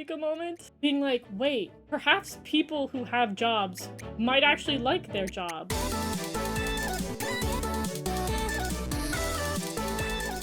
eureka moment. Being like, wait, perhaps people who have jobs might actually like their job.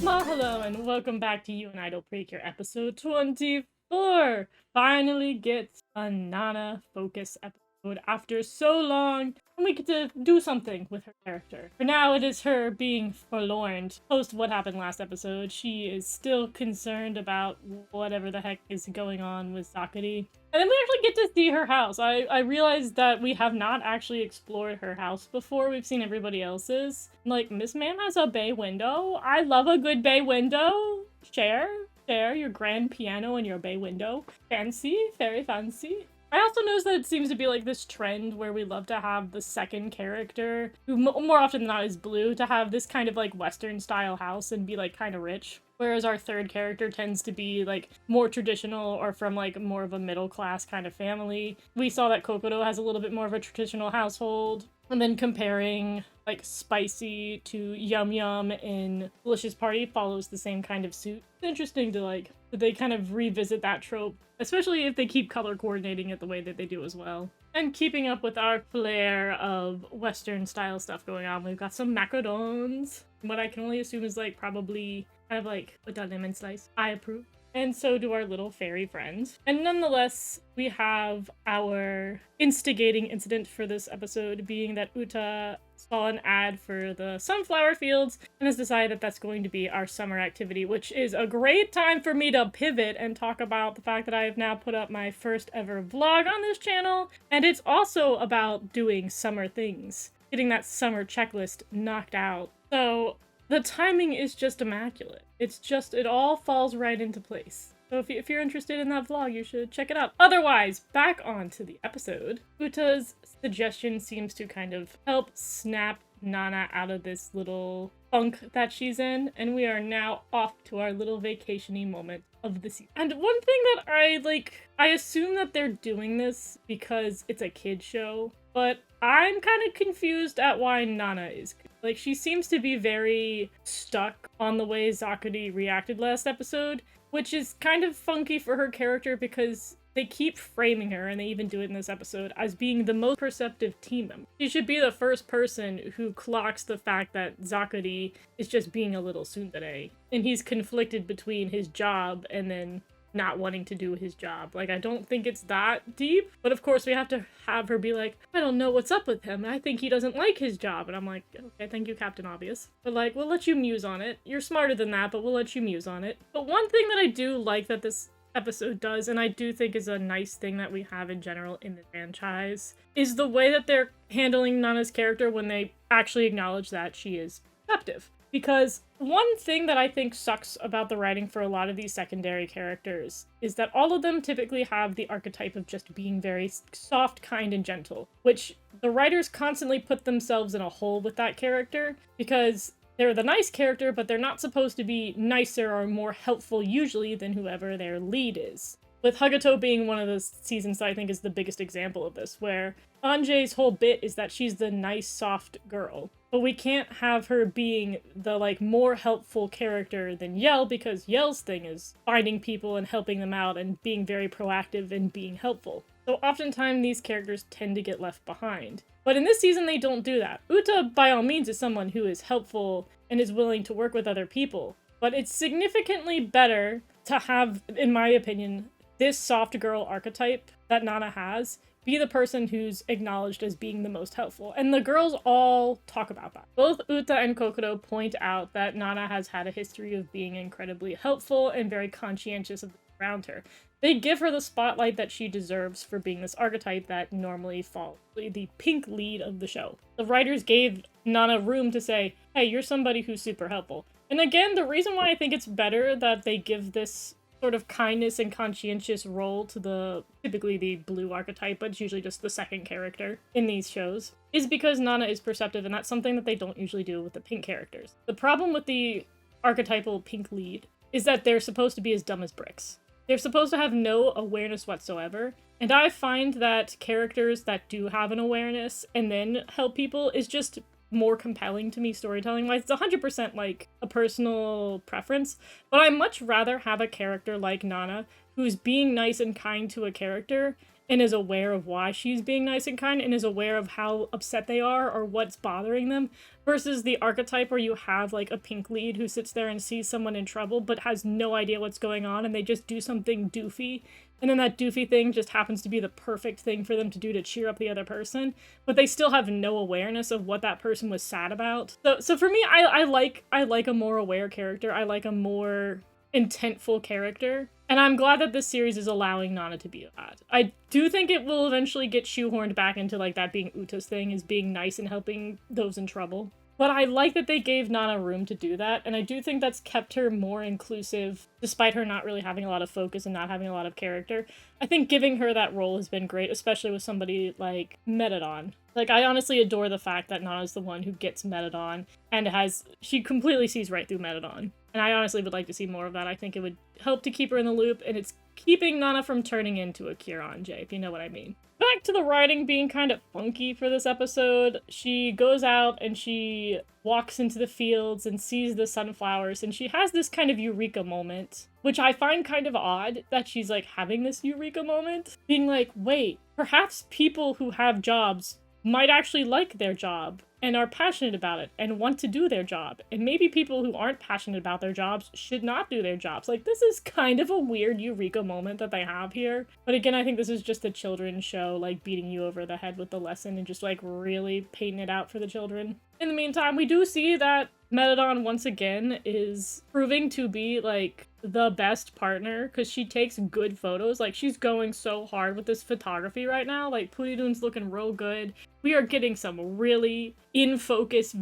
Mahalo and welcome back to You and Idol Precure episode 24. Finally gets a Nana focus episode after so long, and we get to do something with her character. For now, it is her being forlorn. Post what happened last episode, she is still concerned about whatever the heck is going on with Zakkuri. And then we actually get to see her house. I realized that we have not actually explored her house before. We've seen everybody else's. Like, Miss Ma'am has a bay window. I love a good bay window. Share your grand piano and your bay window. Fancy, very fancy. I also noticed that it seems to be like this trend where we love to have the second character, who more often than not is blue, to have this kind of like Western style house and be like kind of rich. Whereas our third character tends to be like more traditional or from like more of a middle class kind of family. We saw that Kokoro has a little bit more of a traditional household. And then comparing like Spicy to Yum Yum in Delicious Party follows the same kind of suit. It's interesting to like, that they kind of revisit that trope, especially if they keep color coordinating it the way that they do as well. And keeping up with our flair of Western style stuff going on, we've got some macarons. What I can only assume is like probably kind of like a lemon slice. I approve. And so do our little fairy friends. And nonetheless, we have our instigating incident for this episode being that Uta saw an ad for the sunflower fields and has decided that that's going to be our summer activity, which is a great time for me to pivot and talk about the fact that I have now put up my first ever vlog on this channel. And it's also about doing summer things, getting that summer checklist knocked out. So the timing is just immaculate. It all falls right into place. So if you're interested in that vlog, you should check it out. Otherwise, back on to the episode. Uta's suggestion seems to kind of help snap Nana out of this little funk that she's in, and we are now off to our little vacation-y moment of the season. And one thing that I assume that they're doing this because it's a kid show, but I'm kind of confused at why Nana is. Like, she seems to be very stuck on the way Zakkuri reacted last episode, which is kind of funky for her character because they keep framing her, and they even do it in this episode, as being the most perceptive team member. She should be the first person who clocks the fact that Zakkuri is just being a little tsundere, and he's conflicted between his job and then not wanting to do his job. Like, I don't think it's that deep, but of course we have to have her be like, I don't know what's up with him, I think he doesn't like his job. And I'm like, okay, thank you, Captain Obvious. But like, we'll let you muse on it. You're smarter than that, but we'll let you muse on it. But one thing that I do like that this episode does, and I do think is a nice thing that we have in general in the franchise, is the way that they're handling Nana's character when they actually acknowledge that she is perceptive. Because one thing that I think sucks about the writing for a lot of these secondary characters is that all of them typically have the archetype of just being very soft, kind, and gentle, which the writers constantly put themselves in a hole with that character because they're the nice character, but they're not supposed to be nicer or more helpful usually than whoever their lead is. With Hagato being one of the seasons that I think is the biggest example of this, where Anjay's whole bit is that she's the nice, soft girl. But we can't have her being the, like, more helpful character than Yell, because Yell's thing is finding people and helping them out and being very proactive and being helpful. So oftentimes these characters tend to get left behind. But in this season, they don't do that. Uta, by all means, is someone who is helpful and is willing to work with other people. But it's significantly better to have, in my opinion, this soft girl archetype that Nana has be the person who's acknowledged as being the most helpful. And the girls all talk about that. Both Uta and Kokoro point out that Nana has had a history of being incredibly helpful and very conscientious of around her. They give her the spotlight that she deserves for being this archetype that normally falls the pink lead of the show. The writers gave Nana room to say, hey, you're somebody who's super helpful. And again, the reason why I think it's better that they give this sort of kindness and conscientious role to typically the blue archetype, but it's usually just the second character in these shows, is because Nana is perceptive, and that's something that they don't usually do with the pink characters. The problem with the archetypal pink lead is that they're supposed to be as dumb as bricks. They're supposed to have no awareness whatsoever, and I find that characters that do have an awareness and then help people is just more compelling to me storytelling-wise. It's 100% like a personal preference, but I much rather have a character like Nana who's being nice and kind to a character and is aware of why she's being nice and kind and is aware of how upset they are or what's bothering them, versus the archetype where you have like a pink lead who sits there and sees someone in trouble but has no idea what's going on and they just do something doofy, and then that doofy thing just happens to be the perfect thing for them to do to cheer up the other person, but they still have no awareness of what that person was sad about. So for me, I like a more aware character. I like a more intentful character. And I'm glad that this series is allowing Nana to be that. I do think it will eventually get shoehorned back into like that being Uta's thing, is being nice and helping those in trouble. But I like that they gave Nana room to do that, and I do think that's kept her more inclusive, despite her not really having a lot of focus and not having a lot of character. I think giving her that role has been great, especially with somebody like Metadon. Like, I honestly adore the fact that Nana's the one who gets Metadon, and she completely sees right through Metadon. And I honestly would like to see more of that. I think it would help to keep her in the loop, and it's keeping Nana from turning into a Kiranjay, if you know what I mean. Back to the writing being kind of funky for this episode. She goes out and she walks into the fields and sees the sunflowers, and she has this kind of eureka moment, which I find kind of odd that she's like having this eureka moment, being like, wait, perhaps people who have jobs might actually like their job and are passionate about it and want to do their job. And maybe people who aren't passionate about their jobs should not do their jobs. Like, this is kind of a weird eureka moment that they have here. But again, I think this is just a children's show, like, beating you over the head with the lesson and just, like, really painting it out for the children. In the meantime, we do see that Metadon, once again, is proving to be, like, the best partner, because she takes good photos. Like, she's going so hard with this photography right now. Like, Puridoon's looking real good. We are getting some really in-focus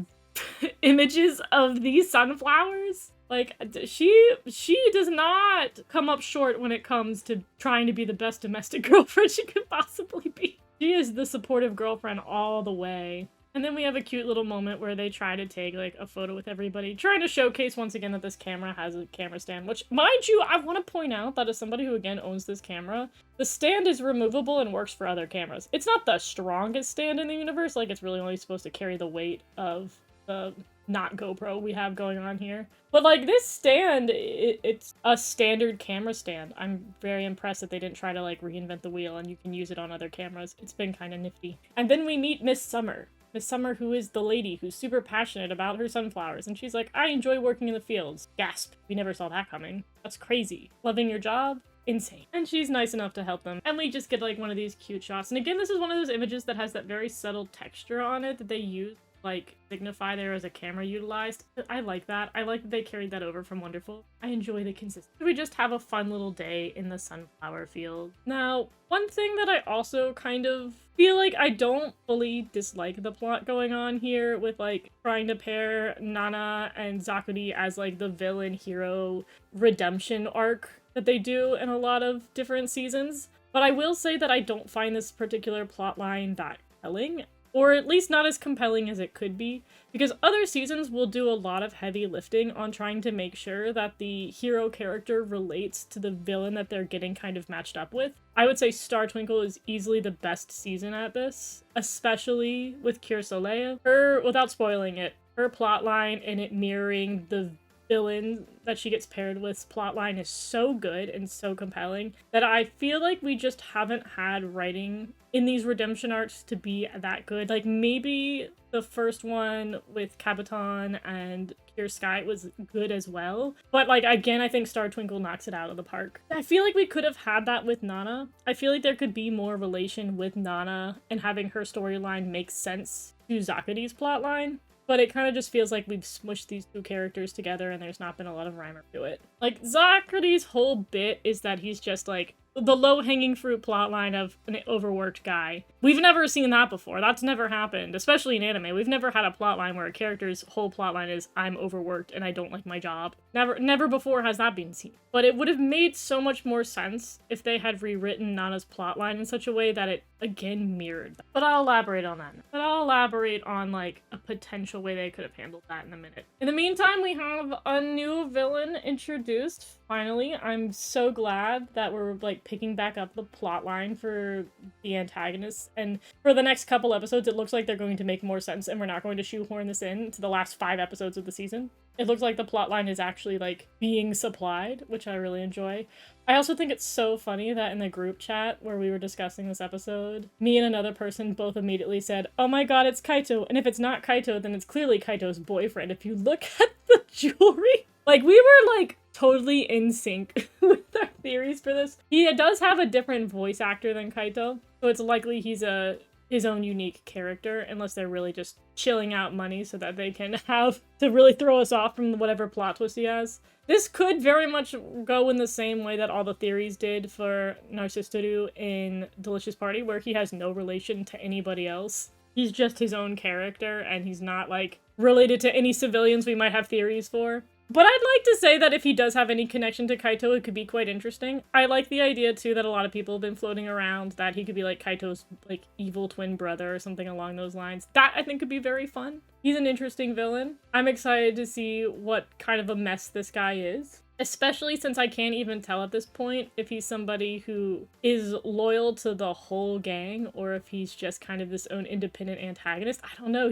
images of these sunflowers. Like, she does not come up short when it comes to trying to be the best domestic girlfriend she could possibly be. She is the supportive girlfriend all the way. And then we have a cute little moment where they try to take, like, a photo with everybody, trying to showcase, once again, that this camera has a camera stand, which, mind you, I want to point out that as somebody who, again, owns this camera, the stand is removable and works for other cameras. It's not the strongest stand in the universe, like, it's really only supposed to carry the weight of the not GoPro we have going on here. But, like, this stand, it's a standard camera stand. I'm very impressed that they didn't try to, like, reinvent the wheel and you can use it on other cameras. It's been kind of nifty. And then we meet Miss Summer. Miss Summer, who is the lady who's super passionate about her sunflowers, and she's like, I enjoy working in the fields. Gasp. We never saw that coming. That's crazy. Loving your job? Insane. And she's nice enough to help them. And we just get, like, one of these cute shots. And again, this is one of those images that has that very subtle texture on it that they use, like, signify there as a camera utilized. I like that. I like that they carried that over from Wonderful. I enjoy the consistency. We just have a fun little day in the sunflower field. Now, one thing that I also kind of feel like I don't fully dislike the plot going on here with, like, trying to pair Nana and Zakkuri as, like, the villain-hero redemption arc that they do in a lot of different seasons. But I will say that I don't find this particular plotline that compelling, or at least not as compelling as it could be, because other seasons will do a lot of heavy lifting on trying to make sure that the hero character relates to the villain that they're getting kind of matched up with. I would say Star Twinkle is easily the best season at this, especially with Cure Soleil. Without spoiling it, her plotline and it mirroring the villain that she gets paired with plotline is so good and so compelling that I feel like we just haven't had writing in these redemption arcs to be that good. Like, maybe the first one with Caboton and Cure Sky was good as well, but, like, again, I think Star Twinkle knocks it out of the park. I feel like we could have had that with Nana. I feel like there could be more relation with Nana and having her storyline make sense to Zakkuri's plotline. But it kind of just feels like we've smushed these two characters together and there's not been a lot of rhyme or to it. Like, Zakkuri's whole bit is that he's just, like, the low-hanging fruit plotline of an overworked guy. We've never seen that before. That's never happened, especially in anime. We've never had a plotline where a character's whole plotline is, I'm overworked and I don't like my job. Never before has that been seen. But it would have made so much more sense if they had rewritten Nana's plotline in such a way that it, again, mirrored that. But I'll elaborate on that. But I'll elaborate on, like, a potential way they could have handled that in a minute. In the meantime, we have a new villain introduced. Finally, I'm so glad that we're, like, picking back up the plotline for the antagonists. And for the next couple episodes, it looks like they're going to make more sense, and we're not going to shoehorn this in to the last 5 episodes of the season. It looks like the plotline is actually, like, being supplied, which I really enjoy. I also think it's so funny that in the group chat where we were discussing this episode, me and another person both immediately said, oh my god, it's Kaito, and if it's not Kaito, then it's clearly Kaito's boyfriend if you look at the jewelry. Like, we were, like, totally in sync with our theories for this. He does have a different voice actor than Kaito, so it's likely he's his own unique character, unless they're really just chilling out money so that they can have to really throw us off from whatever plot twist he has. This could very much go in the same way that all the theories did for Narcistoru in Delicious Party, where he has no relation to anybody else. He's just his own character, and he's not, like, related to any civilians we might have theories for. But I'd like to say that if he does have any connection to Kaito, it could be quite interesting. I like the idea, too, that a lot of people have been floating around, that he could be, like, Kaito's, like, evil twin brother or something along those lines. That, I think, could be very fun. He's an interesting villain. I'm excited to see what kind of a mess this guy is. Especially since I can't even tell at this point if he's somebody who is loyal to the whole gang or if he's just kind of this own independent antagonist. I don't know.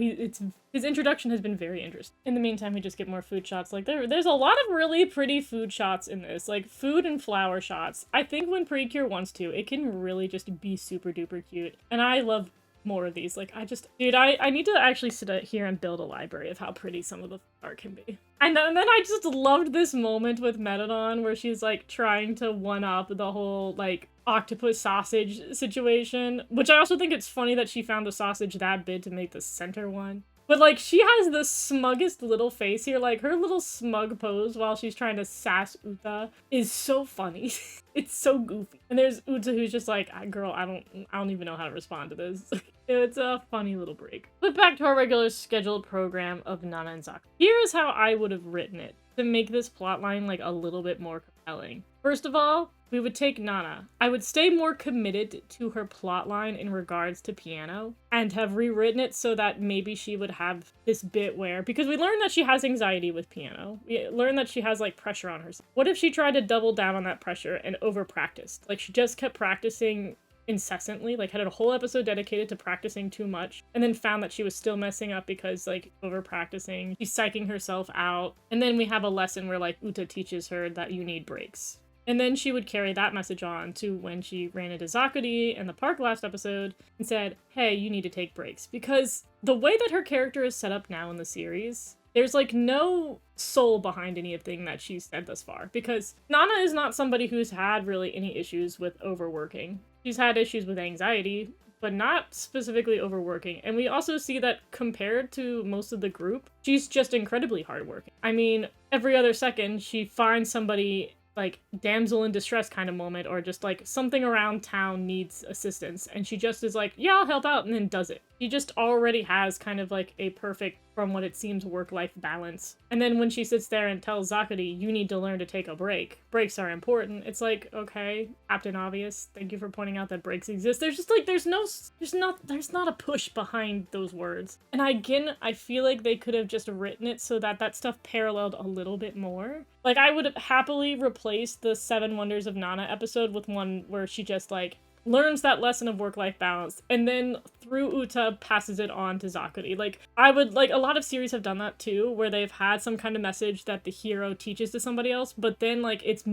His introduction has been very interesting. In the meantime, we just get more food shots. Like, there's a lot of really pretty food shots in this. Like, food and flower shots. I think when Precure wants to, it can really just be super duper cute. And I love more of these. Like, I need to actually sit here and build a library of how pretty some of the art can be. And then I just loved this moment with Metadon where she's, like, trying to one-up the whole, like, octopus sausage situation, which I also think it's funny that she found a sausage that big to make the center one. But, like, she has the smuggest little face here. Like, her little smug pose while she's trying to sass Uta is so funny. It's so goofy. And there's Uta who's just like, girl, I don't even know how to respond to this. It's a funny little break. But back to our regular scheduled program of Nana and Zakkuri. Here's how I would have written it to make this plotline, like, a little bit more compelling. First of all, we would take Nana. I would stay more committed to her plotline in regards to piano and have rewritten it so that maybe she would have this bit where, because we learned that she has anxiety with piano. We learned that she has, like, pressure on herself. What if she tried to double down on that pressure and over-practiced? Like, she just kept practicing incessantly, like, had a whole episode dedicated to practicing too much, and then found that she was still messing up because, like, over-practicing. She's psyching herself out. And then we have a lesson where, like, Uta teaches her that you need breaks. And then she would carry that message on to when she ran into Zakkuri in the park last episode and said, hey, you need to take breaks. Because the way that her character is set up now in the series, there's, like, no soul behind anything that she's said thus far. Because Nana is not somebody who's had really any issues with overworking. She's had issues with anxiety, but not specifically overworking. And we also see that compared to most of the group, she's just incredibly hardworking. I mean, every other second, she finds somebody, like, damsel in distress kind of moment, or just, like, something around town needs assistance, and she just is like, yeah, I'll help out, and then does it. She just already has kind of, like, a perfect, from what it seems, work-life balance. And then when she sits there and tells Zakkuri, you need to learn to take a break. Breaks are important. It's like, okay, Captain Obvious, thank you for pointing out that breaks exist. There's just, like, there's not a push behind those words. And again, I feel like they could have just written it so that that stuff paralleled a little bit more. Like, I would happily replace the 7 Wonders of Nana episode with one where she just, like, learns that lesson of work-life balance, and then through Uta passes it on to Zakkuri. Like, I would, like, a lot of series have done that too, where they've had some kind of message that the hero teaches to somebody else, but then, like, it's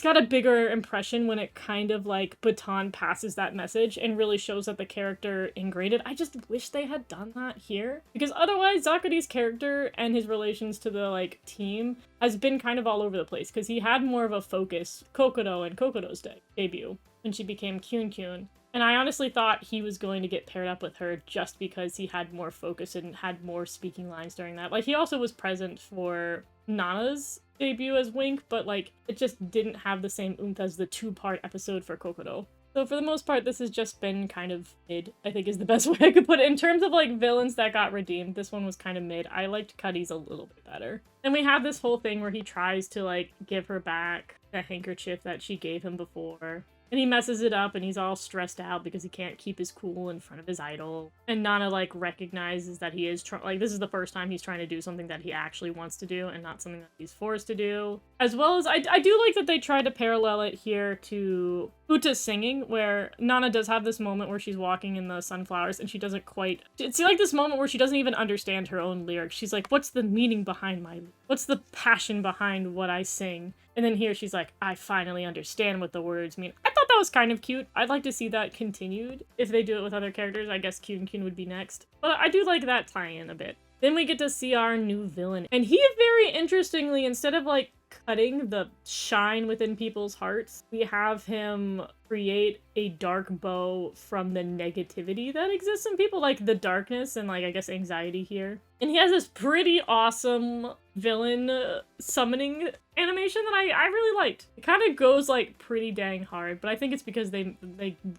got a bigger impression when it kind of, like, baton passes that message and really shows that the character ingrained it. I just wish they had done that here, because otherwise Zakkuri's character and his relations to the, like, team has been kind of all over the place, because he had more of a focus Kokoro and Kokodo's debut when she became Kyun. And I honestly thought he was going to get paired up with her just because he had more focus and had more speaking lines during that. Like, he also was present for Nana's debut as Wink, but, like, it just didn't have the same oomph as the 2-part episode for Kokoro. So for the most part, this has just been kind of mid, I think is the best way I could put it. In terms of like villains that got redeemed, this one was kind of mid. I liked Cuddy's a little bit better. And we have this whole thing where he tries to like give her back the handkerchief that she gave him before. And he messes it up and he's all stressed out because he can't keep his cool in front of his idol. And Nana like recognizes that he is like this is the first time he's trying to do something that he actually wants to do and not something that he's forced to do. As well as I do like that they tried to parallel it here to Uta's singing, where Nana does have this moment where she's walking in the sunflowers and she doesn't quite... It's like this moment where she doesn't even understand her own lyrics. She's like, what's the meaning behind what's the passion behind what I sing? And then here she's like, I finally understand what the words mean. I thought that was kind of cute. I'd like to see that continued. If they do it with other characters, I guess Kyun would be next. But I do like that tie-in a bit. Then we get to see our new villain. And he very interestingly, instead of like cutting the shine within people's hearts, we have him create a dark bow from the negativity that exists in people, like the darkness and like I guess anxiety here. And he has this pretty awesome villain summoning animation that I really liked. It kind of goes like pretty dang hard, but I think it's because they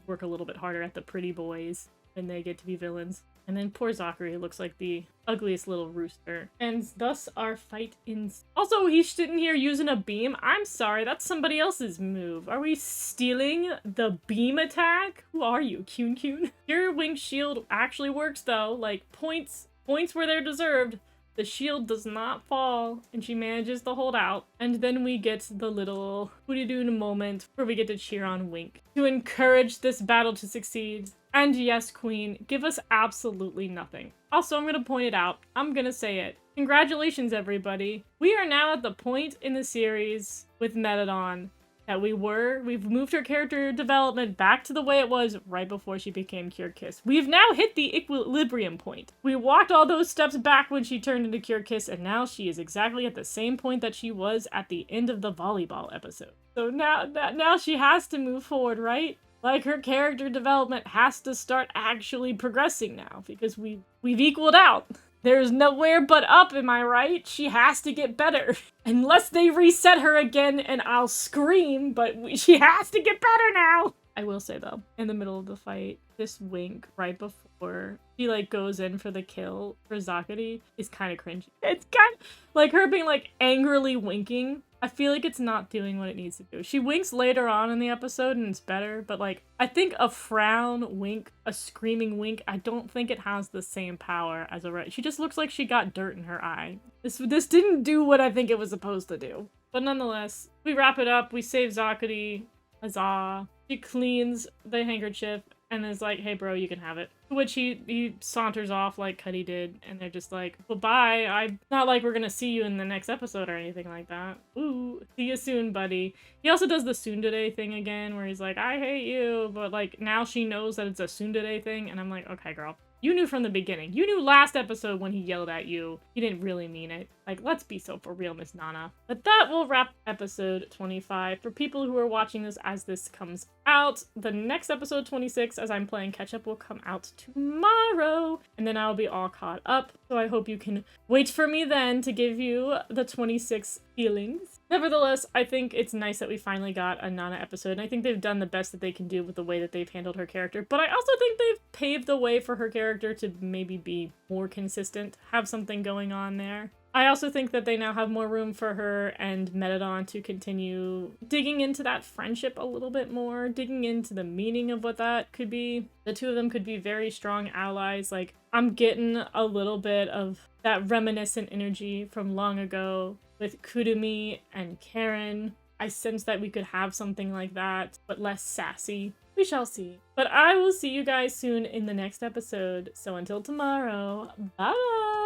work a little bit harder at the pretty boys when they get to be villains. And then poor Zakkuri looks like the ugliest little rooster. And thus our fight ends. Also, he's sitting here using a beam. I'm sorry, that's somebody else's move. Are we stealing the beam attack? Who are you, Kyun? Your wing shield actually works though. Like points where they're deserved. The shield does not fall, and she manages to hold out. And then we get the little hooty-doo moment where we get to cheer on Wink to encourage this battle to succeed. And yes, Queen, give us absolutely nothing. Also, I'm gonna point it out. I'm gonna say it. Congratulations, everybody. We are now at the point in the series with Metadon that we've moved her character development back to the way it was right before she became Cure Kiss. We've now hit the equilibrium point. We walked all those steps back when she turned into Cure Kiss, and now she is exactly at the same point that she was at the end of the volleyball episode. So now she has to move forward, right? Like, her character development has to start actually progressing now, because we've equaled out. There's nowhere but up, am I right? She has to get better. Unless they reset her again and I'll scream, but she has to get better now! I will say though, in the middle of the fight, this Wink right before she like goes in for the kill for Zakkuri is kind of cringy. It's kind of like her being like angrily winking. I feel like it's not doing what it needs to do. She winks later on in the episode and it's better, but like, I think a frown wink, a screaming wink, I don't think it has the same power as a right. She just looks like she got dirt in her eye. This didn't do what I think it was supposed to do. But nonetheless, we wrap it up, we save Zakkuri, huzzah. She cleans the handkerchief and is like, hey bro, you can have it. To which he saunters off like Cuddy did, and they're just like, well bye, I'm not like we're gonna see you in the next episode or anything like that. Ooh, see you soon, buddy. He also does the tsundere thing again, where he's like, I hate you, but like, now she knows that it's a tsundere thing, and I'm like, okay girl. You knew from the beginning. You knew last episode when he yelled at you. He didn't really mean it. Like, let's be so for real, Miss Nana. But that will wrap episode 25. For people who are watching this as this comes out, the next episode 26, as I'm playing catch up, will come out tomorrow. And then I'll be all caught up. So I hope you can wait for me then to give you the 26 feelings. Nevertheless, I think it's nice that we finally got a Nana episode, and I think they've done the best that they can do with the way that they've handled her character, but I also think they've paved the way for her character to maybe be more consistent, have something going on there. I also think that they now have more room for her and Metadon to continue digging into that friendship a little bit more, digging into the meaning of what that could be. The two of them could be very strong allies. Like, I'm getting a little bit of that reminiscent energy from long ago with Kurumi and Karen. I sense that we could have something like that, but less sassy. We shall see. But I will see you guys soon in the next episode. So until tomorrow, bye!